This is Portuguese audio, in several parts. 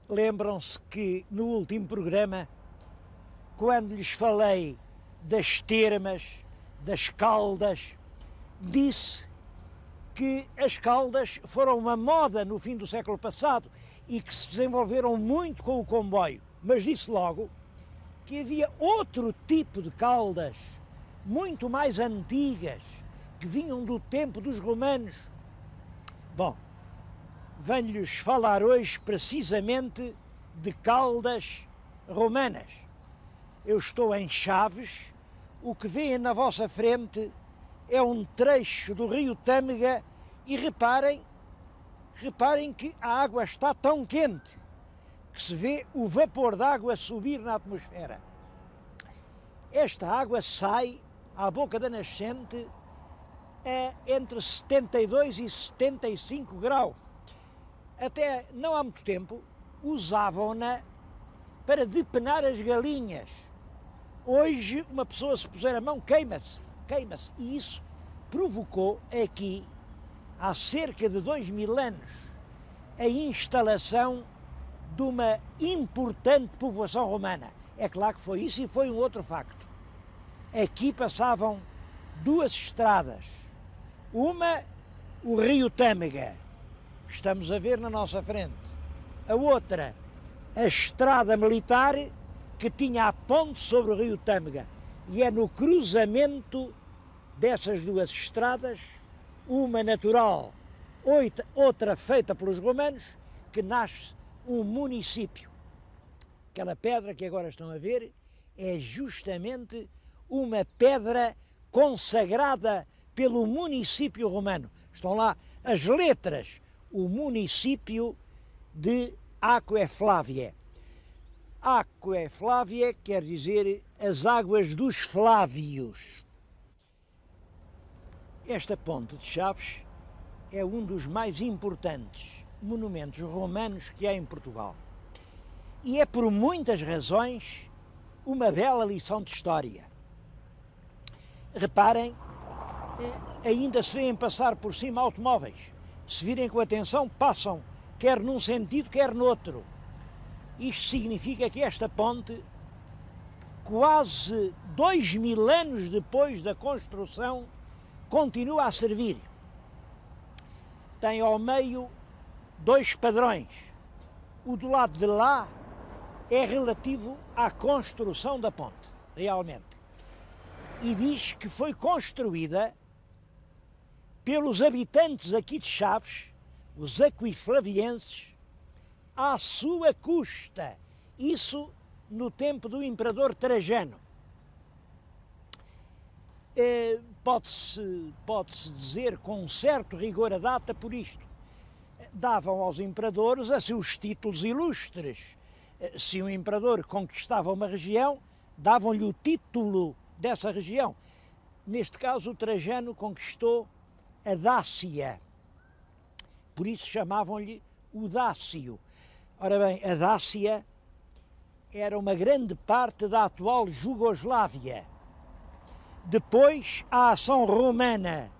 Lembram-se que no último programa, quando lhes falei das termas, das caldas, disse que as caldas foram uma moda no fim do século passado e que se desenvolveram muito com o comboio, mas disse logo que havia outro tipo de caldas, muito mais antigas, que vinham do tempo dos romanos. Bom, venho-lhes falar hoje precisamente de caldas romanas. Eu estou em Chaves, o que vêem na vossa frente é um trecho do rio Tâmega e reparem que a água está tão quente que se vê o vapor d'água subir na atmosfera. Esta água sai à boca da nascente entre 72 e 75 graus. Até não há muito tempo usavam-na para depenar as galinhas. Hoje uma pessoa se puser a mão queima-se, e isso provocou aqui, há cerca de 2000 anos, a instalação de uma importante povoação romana. É claro que foi isso e foi um outro facto. Aqui passavam duas estradas. Uma, o rio Tâmega, que estamos a ver na nossa frente. A outra, a estrada militar, que tinha a ponte sobre o rio Tâmega. E é no cruzamento dessas duas estradas, uma natural, outra feita pelos romanos, que nasce um município. Aquela pedra que agora estão a ver é justamente uma pedra consagrada pelo município romano. Estão lá as letras, o município de Aquae Flavia. Aquae Flavia quer dizer as águas dos Flávios. Esta ponte de Chaves é um dos mais importantes monumentos romanos que há em Portugal. E é por muitas razões uma bela lição de história. Reparem, ainda se vêem passar por cima automóveis. Se virem com atenção, passam quer num sentido, quer no outro. Isto significa que esta ponte, quase 2000 anos depois da construção, continua a servir. Tem ao meio dois padrões. O do lado de lá é relativo à construção da ponte, realmente. E diz que foi construída pelos habitantes aqui de Chaves, os aquiflavienses, à sua custa. Isso no tempo do imperador Trajano. Pode-se dizer com um certo rigor a data por isto. Davam aos imperadores a seus títulos ilustres. Se um imperador conquistava uma região, davam-lhe o título dessa região. Neste caso, o Trajano conquistou a Dácia. Por isso chamavam-lhe o Dácio. Ora bem, a Dácia era uma grande parte da atual Jugoslávia. Depois, a ação romana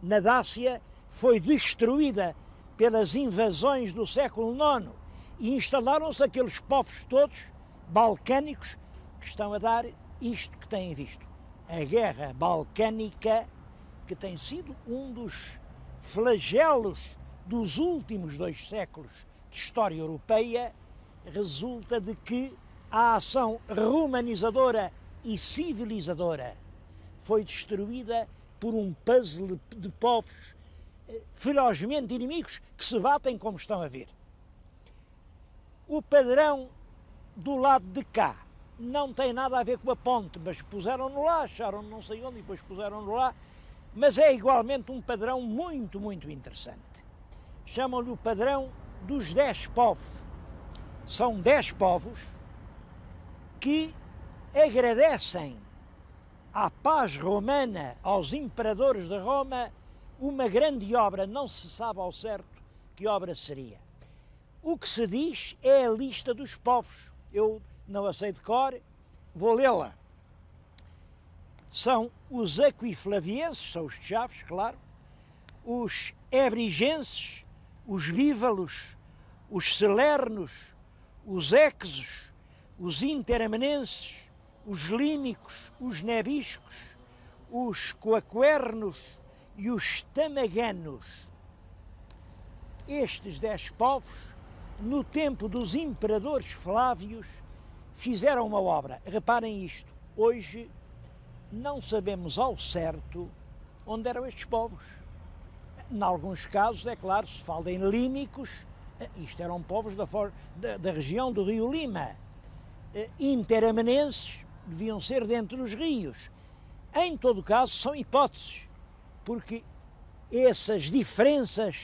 na Dácia foi destruída pelas invasões do século IX e instalaram-se aqueles povos todos balcânicos que estão a dar isto que têm visto. A guerra balcânica, que tem sido um dos flagelos dos últimos 2 séculos de história europeia, resulta de que a ação romanizadora e civilizadora foi destruída por um puzzle de povos ferozmente inimigos que se batem como estão a ver. O padrão do lado de cá não tem nada a ver com a ponte, mas puseram-no lá, acharam não sei onde e depois puseram-no lá, mas é igualmente um padrão muito, muito interessante. Chamam-lhe o padrão dos 10 povos. São 10 povos que agradecem à paz romana, aos imperadores de Roma, uma grande obra, não se sabe ao certo que obra seria. O que se diz é a lista dos povos. Eu não a sei de cor, vou lê-la. São os aquiflavienses, são os de Chaves, claro, os ebrigenses, os vívalos, os celernos, os équesos, os interamenenses, os límicos, os nebiscos, os coaquernos e os tamaganos. Estes 10 povos, no tempo dos imperadores Flávios, fizeram uma obra. Reparem isto, hoje não sabemos ao certo onde eram estes povos. Em alguns casos, é claro, se fala em límicos, isto eram povos da região do rio Lima. Interamenenses deviam ser dentro dos rios. Em todo caso, são hipóteses, porque essas diferenças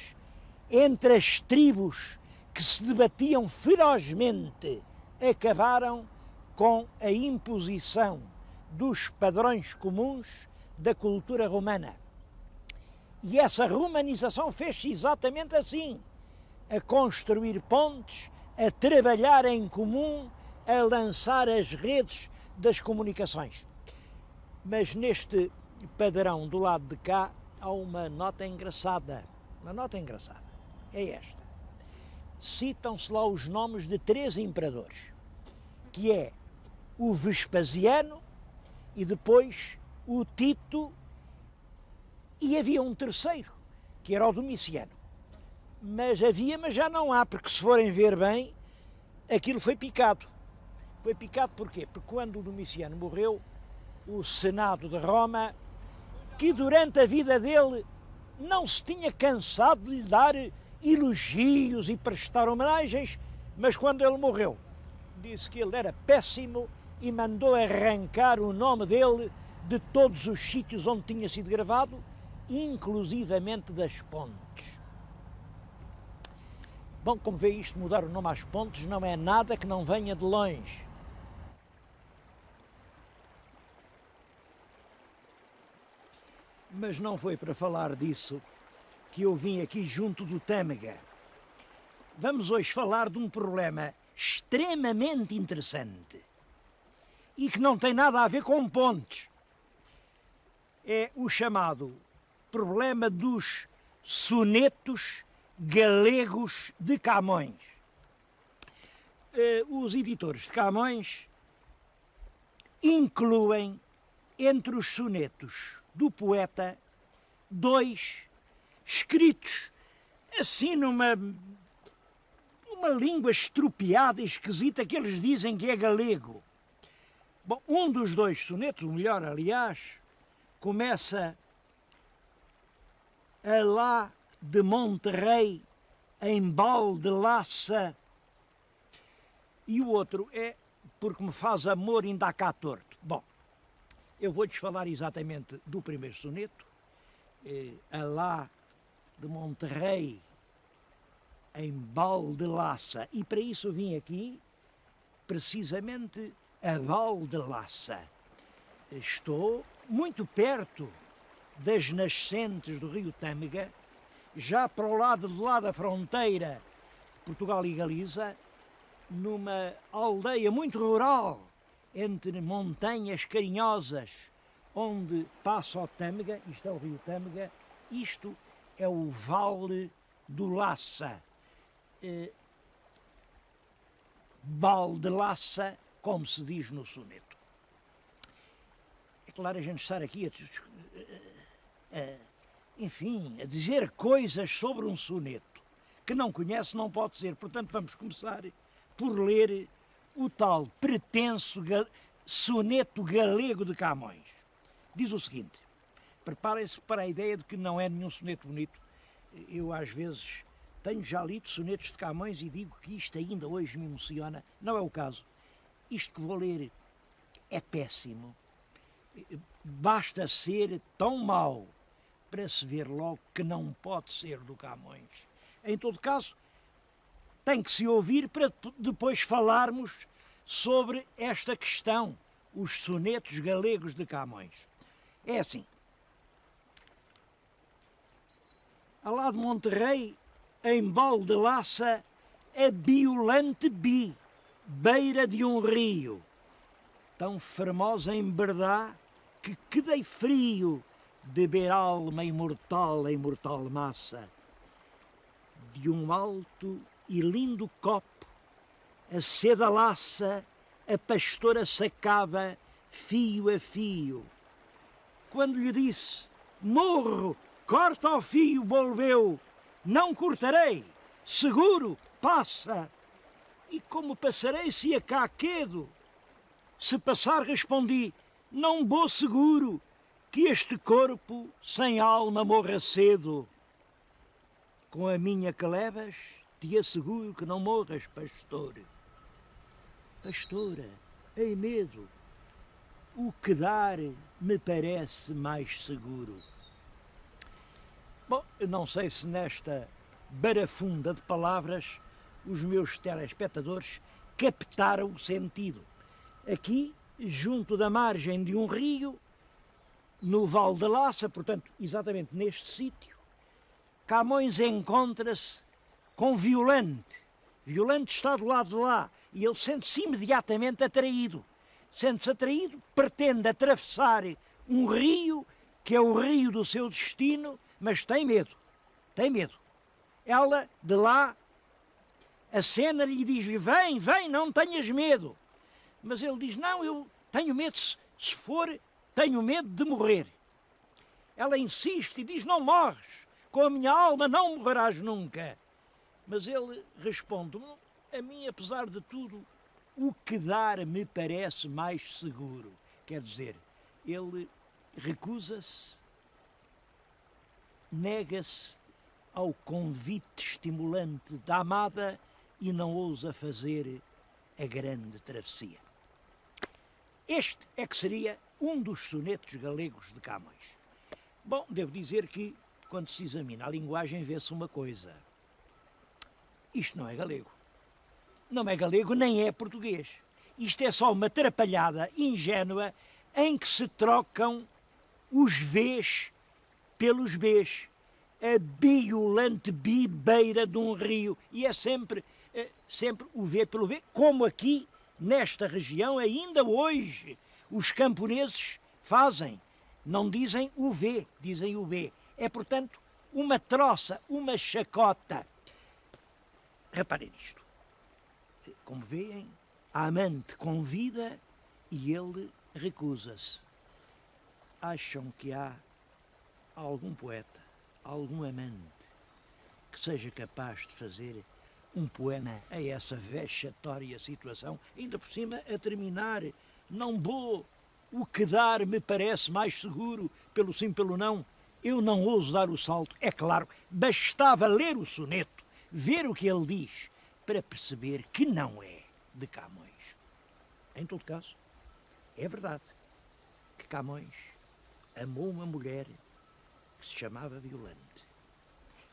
entre as tribos que se debatiam ferozmente acabaram com a imposição dos padrões comuns da cultura romana. E essa romanização fez-se exatamente assim, a construir pontes, a trabalhar em comum, a lançar as redes das comunicações. Mas neste padrão do lado de cá há uma nota engraçada. Uma nota engraçada. É esta. Citam-se lá os nomes de 3 imperadores, que é o Vespasiano e depois o Tito, e havia um terceiro, que era o Domiciano. Mas já não há, porque se forem ver bem, aquilo foi picado. Foi picado porquê? Porque quando o Domiciano morreu, o Senado de Roma, que durante a vida dele não se tinha cansado de lhe dar elogios e prestar homenagens, mas quando ele morreu, disse que ele era péssimo e mandou arrancar o nome dele de todos os sítios onde tinha sido gravado, inclusivamente das pontes. Bom, como vê, isto mudar o nome às pontes não é nada que não venha de longe. Mas não foi para falar disso que eu vim aqui junto do Tâmega. Vamos hoje falar de um problema extremamente interessante e que não tem nada a ver com pontes. É o chamado problema dos sonetos galegos de Camões. Os editores de Camões incluem entre os sonetos do poeta 2 escritos assim numa língua estropiada e esquisita que eles dizem que é galego. Bom, um dos 2 sonetos, o melhor aliás, começa a lá de Monterrey, em balde laça, e o outro é porque me faz amor ainda há cá torto. Bom, eu vou-lhes falar exatamente do primeiro soneto, a lá de Monterrey, em balde laça, e para isso vim aqui, precisamente a balde laça. Estou muito perto das nascentes do rio Tâmega, já para o lado de lá da fronteira Portugal e Galiza, numa aldeia muito rural, entre montanhas carinhosas, onde passa o Tâmega, isto é o rio Tâmega, isto é o Vale do Laça. Balde laça, como se diz no soneto. É claro, a gente estar aqui a dizer coisas sobre um soneto que não conhece, não pode ser. Portanto, vamos começar por ler o tal pretenso soneto galego de Camões. Diz o seguinte: preparem-se para a ideia de que não é nenhum soneto bonito. Eu, às vezes, tenho já lido sonetos de Camões e digo que isto ainda hoje me emociona. Não é o caso. Isto que vou ler é péssimo. Basta ser tão mau para se ver logo que não pode ser do Camões. Em todo caso, tem que se ouvir para depois falarmos sobre esta questão, os sonetos galegos de Camões. É assim. Ao lado de Monterrey, em balde laça, a biolante beira de um rio, tão formosa em verdade que dei frio de beber alma imortal a imortal massa. De um alto e lindo copo, a seda laça, a pastora sacava fio a fio. Quando lhe disse, morro, corta ao fio, volveu, não cortarei, seguro, passa. E como passarei se a cá quedo? Se passar, respondi, não vou seguro, que este corpo sem alma morra cedo. Com a minha que levas, te asseguro que não morras, pastor. Pastora, em medo, o que dar me parece mais seguro. Bom, eu não sei se nesta barafunda de palavras os meus telespectadores captaram o sentido. Aqui, junto da margem de um rio, no Val de Laça, portanto, exatamente neste sítio, Camões encontra-se com Violante. Violante está do lado de lá e ele sente-se imediatamente atraído. Sente-se atraído, pretende atravessar um rio, que é o rio do seu destino, mas tem medo. Tem medo. Ela, de lá, acena-lhe e diz-lhe, vem, vem, não tenhas medo. Mas ele diz, não, eu tenho medo, se for, tenho medo de morrer. Ela insiste e diz, não morres, com a minha alma não morrerás nunca. Mas ele responde, a mim, apesar de tudo, o que dar me parece mais seguro. Quer dizer, ele recusa-se, nega-se ao convite estimulante da amada e não ousa fazer a grande travessia. Este é que seria um dos sonetos galegos de Camões. Bom, devo dizer que, quando se examina a linguagem, vê-se uma coisa. Isto não é galego. Não é galego nem é português. Isto é só uma atrapalhada ingênua em que se trocam os Vs pelos Bs. A biolante beira de um rio. E é sempre o V pelo V, como aqui, nesta região, ainda hoje, os camponeses fazem. Não dizem o V, dizem o B. É, portanto, uma troça, uma chacota. Reparem nisto. Como veem, a amante convida e ele recusa-se. Acham que há algum poeta, algum amante, que seja capaz de fazer um poema a essa vexatória situação, ainda por cima a terminar, não vou, o que dar me parece mais seguro, pelo sim, pelo não, eu não ouso dar o salto. É claro, bastava ler o soneto, ver o que ele diz, para perceber que não é de Camões. Em todo caso, é verdade que Camões amou uma mulher que se chamava Violante.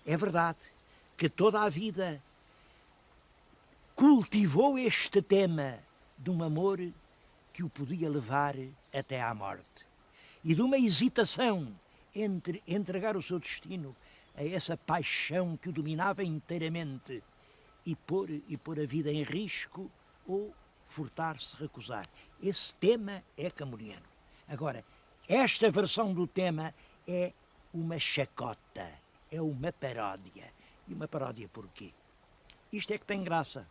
É verdade que toda a vida cultivou este tema de um amor que o podia levar até à morte e de uma hesitação entre entregar o seu destino a essa paixão que o dominava inteiramente e pôr a vida em risco ou furtar-se, recusar. Esse tema é camoniano. Agora, esta versão do tema é uma chacota, é uma paródia. E uma paródia porquê? Isto é que tem graça.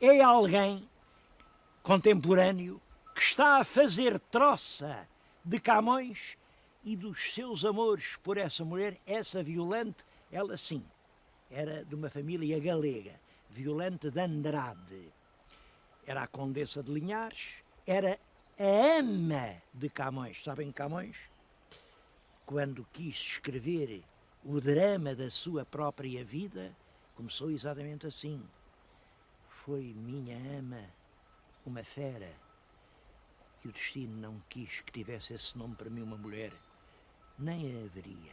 É alguém contemporâneo que está a fazer troça de Camões e dos seus amores por essa mulher, essa Violante, ela sim, era de uma família galega, Violante de Andrade. Era a Condessa de Linhares, era a ama de Camões. Sabem, Camões, quando quis escrever o drama da sua própria vida, começou exatamente assim. Foi minha ama uma fera, que o destino não quis que tivesse esse nome para mim, uma mulher. Nem a haveria.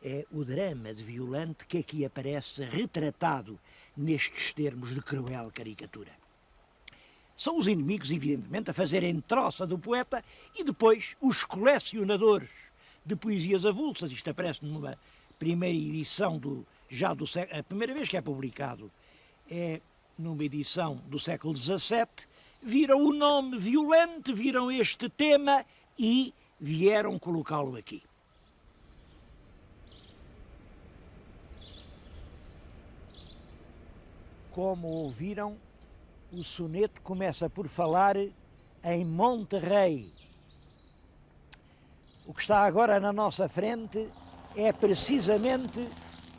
É o drama de Violante que aqui aparece retratado nestes termos de cruel caricatura. São os inimigos, evidentemente, a fazerem troça do poeta e depois os colecionadores de poesias avulsas. Isto aparece numa primeira edição do século... A primeira vez que é publicado é numa edição do século XVII. Viram o nome Violante, viram este tema e vieram colocá-lo aqui. Como ouviram, o soneto começa por falar em Monterrey. O que está agora na nossa frente é precisamente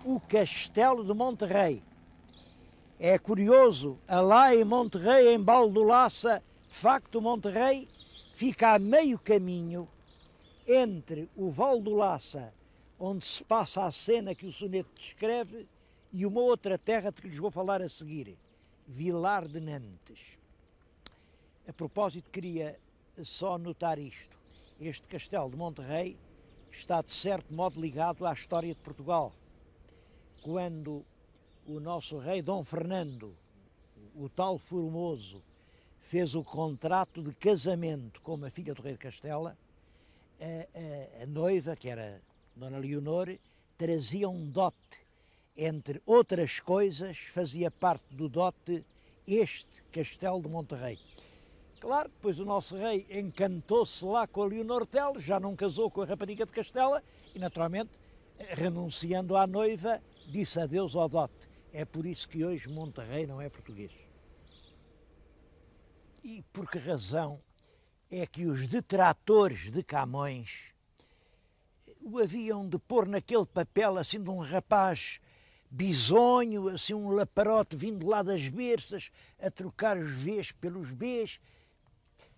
o Castelo de Monterrey. É curioso, lá em Monterrey, em Baldolaça, de facto Monterrey fica a meio caminho entre o Val do Laça, onde se passa a cena que o soneto descreve, e uma outra terra de que lhes vou falar a seguir, Vilar de Nantes. A propósito, queria só notar isto. Este castelo de Monterrey está de certo modo ligado à história de Portugal. Quando o nosso rei Dom Fernando, o tal Formoso, fez o contrato de casamento com uma filha do rei de Castela, a noiva, que era Dona Leonor, trazia um dote. Entre outras coisas, fazia parte do dote este Castelo de Monterrey. Claro, depois o nosso rei encantou-se lá com a Leonor Teles, já não casou com a rapariga de Castela e, naturalmente, renunciando à noiva, disse adeus ao dote. É por isso que hoje Monterrey não é português. E por que razão é que os detratores de Camões o haviam de pôr naquele papel assim de um rapaz bisonho, assim um laparote vindo lá das berças, a trocar os Vs pelos Bs?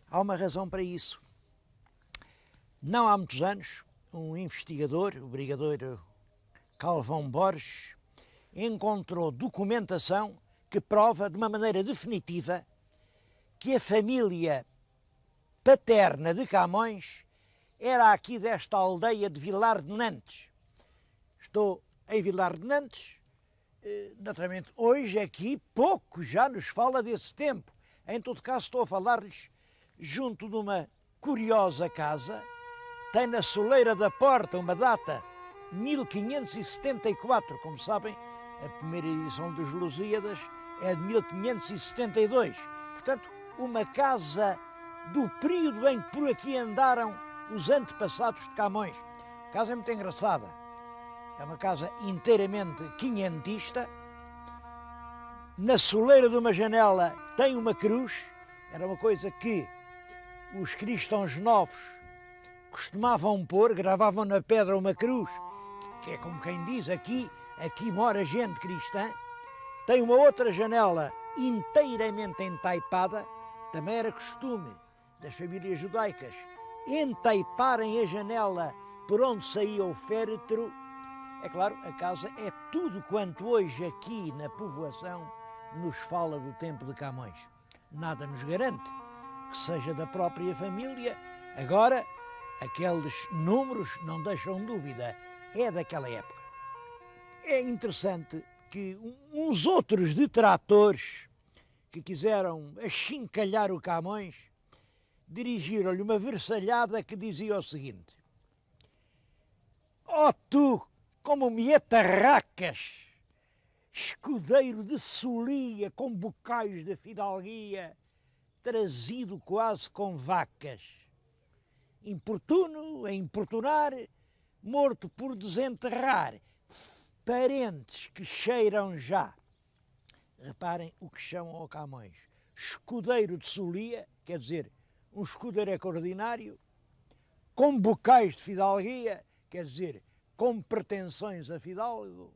Há uma razão para isso. Não há muitos anos, um investigador, o brigadeiro Calvão Borges, encontrou documentação que prova de uma maneira definitiva que a família paterna de Camões era aqui desta aldeia de Vilar de Nantes. Estou em Vilar de Nantes, naturalmente hoje aqui pouco já nos fala desse tempo. Em todo caso estou a falar-lhes junto de uma curiosa casa, tem na soleira da porta uma data 1574, como sabem, a primeira edição dos Lusíadas é de 1572, portanto uma casa do período em que por aqui andaram os antepassados de Camões. A casa é muito engraçada, é uma casa inteiramente quinhentista, na soleira de uma janela tem uma cruz, era uma coisa que os cristãos novos costumavam pôr, gravavam na pedra uma cruz, que é como quem diz, aqui mora gente cristã. Tem uma outra janela inteiramente entaipada, também era costume das famílias judaicas entaiparem a janela por onde saía o féretro. É claro, a casa é tudo quanto hoje aqui na povoação nos fala do tempo de Camões. Nada nos garante que seja da própria família. Agora, aqueles números não deixam dúvida, é daquela época. É interessante que uns outros detratores que quiseram achincalhar o Camões dirigiram-lhe uma versalhada que dizia o seguinte: ó tu, como me atarracas, escudeiro de solia com bocais de fidalguia, trazido quase com vacas, importuno a importunar, morto por desenterrar, parentes que cheiram já. Reparem o que chamam ao Camões escudeiro de solia, quer dizer, um escudeiro extraordinário, com bocais de fidalguia, quer dizer, com pretensões a fidalgo,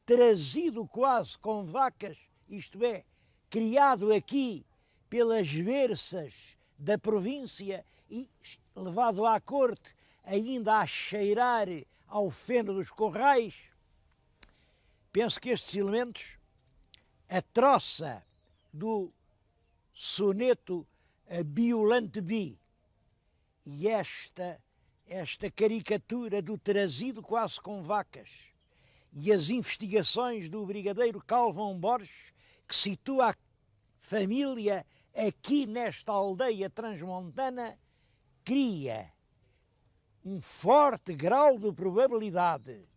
trazido quase com vacas, isto é, criado aqui pelas versas da província e levado à corte ainda a cheirar ao feno dos corrais. Penso que estes elementos, a troça do soneto a Biolante Bi e esta caricatura do trazido quase com vacas e as investigações do brigadeiro Calvão Borges, que situa a família aqui nesta aldeia transmontana, cria um forte grau de probabilidade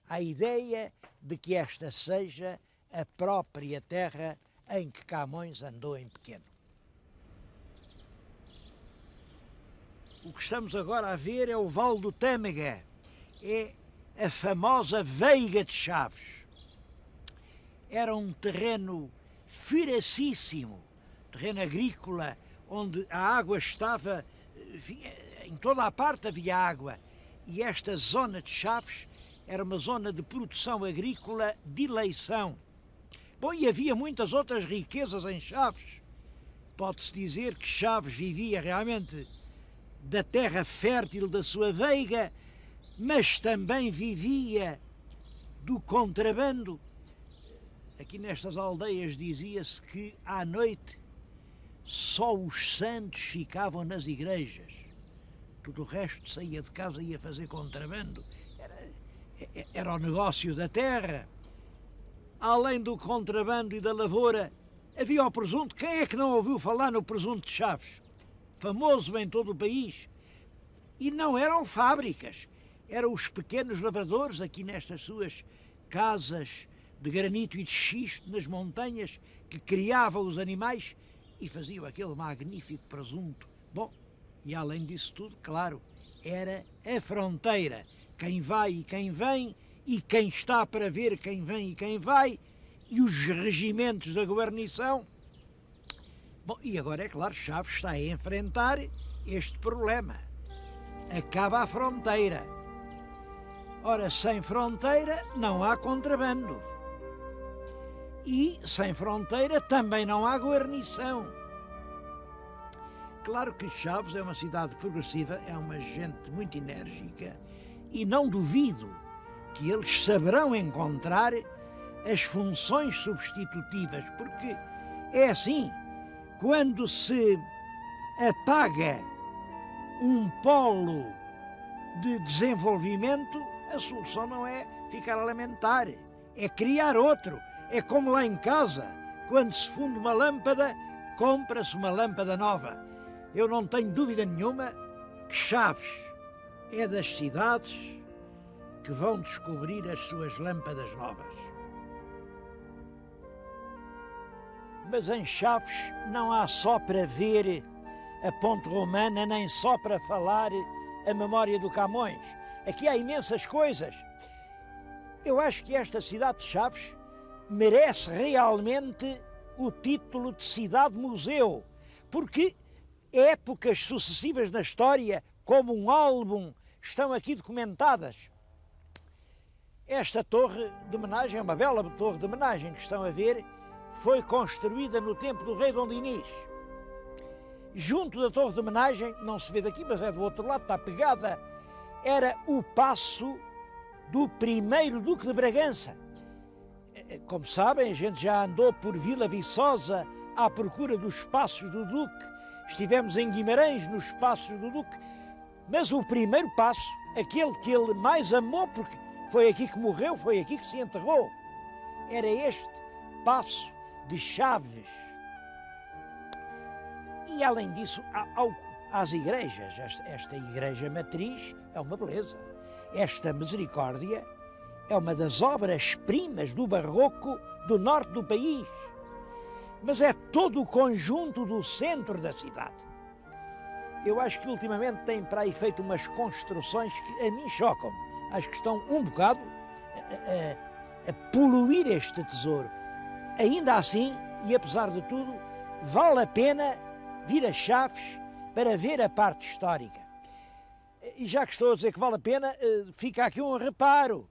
à ideia de que esta seja a própria terra em que Camões andou em pequeno. O que estamos agora a ver é o Vale do Tâmega, é a famosa Veiga de Chaves. Era um terreno feracíssimo, terreno agrícola, onde a água estava, em toda a parte havia água, e esta zona de Chaves era uma zona de produção agrícola de eleição. Bom, e havia muitas outras riquezas em Chaves. Pode-se dizer que Chaves vivia realmente da terra fértil da sua veiga, mas também vivia do contrabando. Aqui nestas aldeias dizia-se que à noite só os santos ficavam nas igrejas. Tudo o resto saía de casa e ia fazer contrabando. Era o negócio da terra. Além do contrabando e da lavoura, havia o presunto. Quem é que não ouviu falar no presunto de Chaves? Famoso em todo o país. E não eram fábricas, eram os pequenos lavradores aqui nestas suas casas de granito e de xisto nas montanhas que criavam os animais e faziam aquele magnífico presunto. Bom, e além disso tudo, claro, era a fronteira. Quem vai e quem vem, e quem está para ver quem vem e quem vai, e os regimentos da guarnição. Bom, e agora é claro, Chaves está a enfrentar este problema. Acaba a fronteira. Ora, sem fronteira não há contrabando. E sem fronteira também não há guarnição. Claro que Chaves é uma cidade progressiva, é uma gente muito enérgica e não duvido que eles saberão encontrar as funções substitutivas, porque é assim, quando se apaga um polo de desenvolvimento, a solução não é ficar a lamentar, é criar outro. É como lá em casa, quando se funde uma lâmpada, compra-se uma lâmpada nova. Eu não tenho dúvida nenhuma que Chaves é das cidades que vão descobrir as suas lâmpadas novas. Mas em Chaves não há só para ver a Ponte Romana, nem só para falar a memória do Camões. Aqui há imensas coisas. Eu acho que esta cidade de Chaves merece realmente o título de cidade-museu, porque épocas sucessivas na história, como um álbum, estão aqui documentadas. Esta torre de homenagem, é uma bela torre de homenagem que estão a ver, foi construída no tempo do rei Dom Dinis. Junto da torre de homenagem, não se vê daqui, mas é do outro lado, está pegada, era o paço do primeiro Duque de Bragança. Como sabem, a gente já andou por Vila Viçosa à procura dos passos do Duque. Estivemos em Guimarães, nos passos do Duque. Mas o primeiro passo, aquele que ele mais amou, porque foi aqui que morreu, foi aqui que se enterrou, era este passo de Chaves. E além disso, às igrejas, esta igreja matriz é uma beleza. Esta Misericórdia é uma das obras-primas do barroco do norte do país. Mas é todo o conjunto do centro da cidade. Eu acho que ultimamente têm para aí feito umas construções que a mim chocam. Acho que estão um bocado a poluir este tesouro. Ainda assim, e apesar de tudo, vale a pena vir a Chaves para ver a parte histórica. E já que estou a dizer que vale a pena, fica aqui um reparo.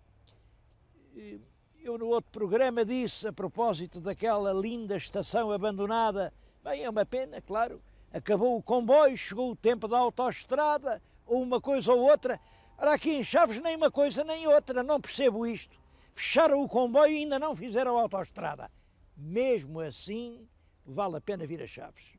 Eu no outro programa disse, a propósito daquela linda estação abandonada, bem, é uma pena, claro, acabou o comboio, chegou o tempo da autoestrada, ou uma coisa ou outra. Ora, aqui em Chaves nem uma coisa nem outra, não percebo isto. Fecharam o comboio e ainda não fizeram a autoestrada. Mesmo assim, vale a pena vir a Chaves.